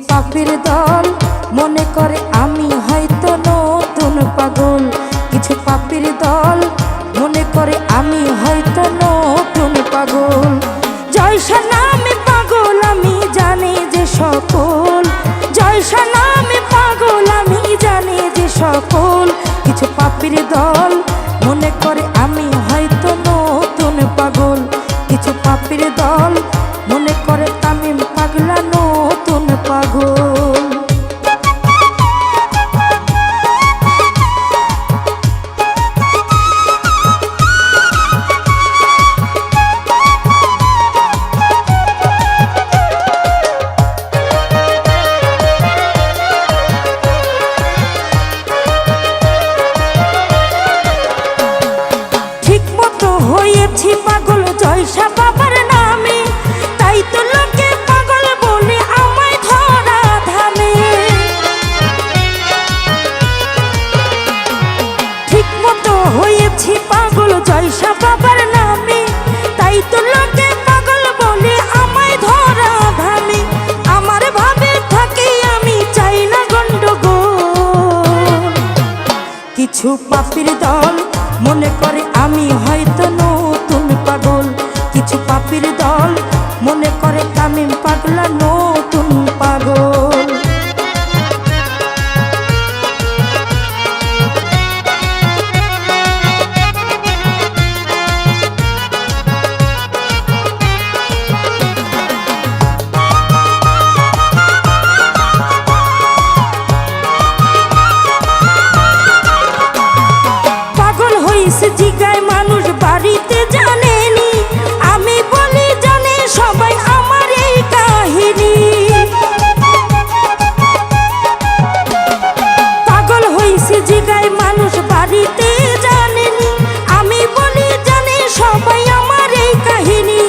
পাপীর দল মনে করে আমি হয়তো নতুন পাগল। কিছু পাপীর দল মনে করে আমি হয়তো নতুন পাগল। জয়সা নামে পাগল আমি জানি যে সকল, জয়সা নামে পাগল আমি জানি যে সকল। কিছু পাপীর দল মনে করে আমি হয়তো নতুন পাগল। কিছু পাপীর দল মনে করে তামিম পাগলা নতুন পাগল। হয়েছি পাগল জয়সা বাবার নামে, তাই তো লোকে পাগল বলে আমায় ধরা ধামে। ঠিক মতো হয়েছি পাগল জয়সা বাবার নামে, তাই তো লোকে পাগল বলে আমায় ধরা ধামে। আমার ভাবে থাকি আমি চাই না গন্ডগোল। কিছু পাপীর দল মনে করে আমি হয়তো নতুন পাগল। কিছু পাপীর দল মনে করে তামিম পাগলা নতুন পাগল। জিগায় মানুষ বাড়িতে জানেনি, আমি বলি জানে সবাই আমার এই কাহিনী। পাগল হইছে জিগায় মানুষ বাড়িতে জানেনি, আমি বলি জানে সবাই আমার এই কাহিনী।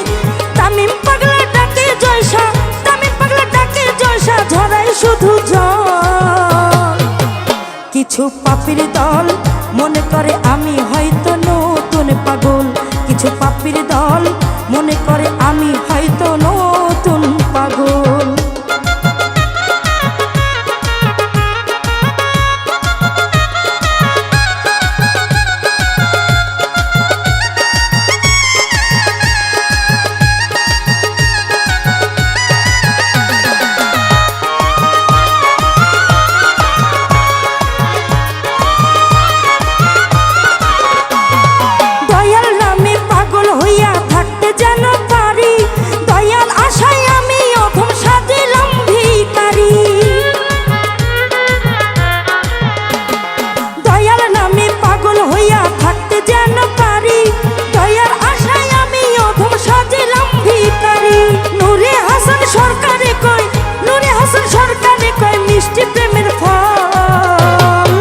তামিম পাগলা ডাকে জয়সা, তামিম পাগলা ডাকে জয়সা, ঝরায় শুধু জল। কিছু পাপীর দল মনে করে আমি হয়তো নতুন পাগল। কিছু পাপীর দল মনে করে আমি হয়তো নতুন পাগল। যেন পারি দয়াল আশায় আমি অধম সাজিলাম ভিখারি। দয়াল নামে পাগল হইয়া থাকতে যেন পারি, দয়াল আশায় আমি অধম সাজিলাম ভিখারি। নূরে হাসান সরকারে কয়, নূরে হাসান সরকারে কয় মিষ্টি প্রেমের ফল।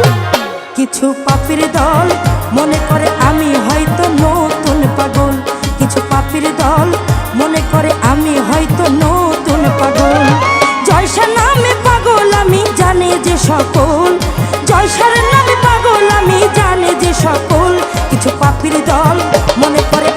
কিছু পাপীর দল মনে করে আমি হয়তো নতুন পাগল। কিছু পাপীর দল মনে করে আমি হয়তো নতুন পাগল। জয়সা নামে পাগল আমি জানি যে সকল, জয়সার নামে পাগল আমি জানি যে সকল। কিছু পাপীর দল মনে করে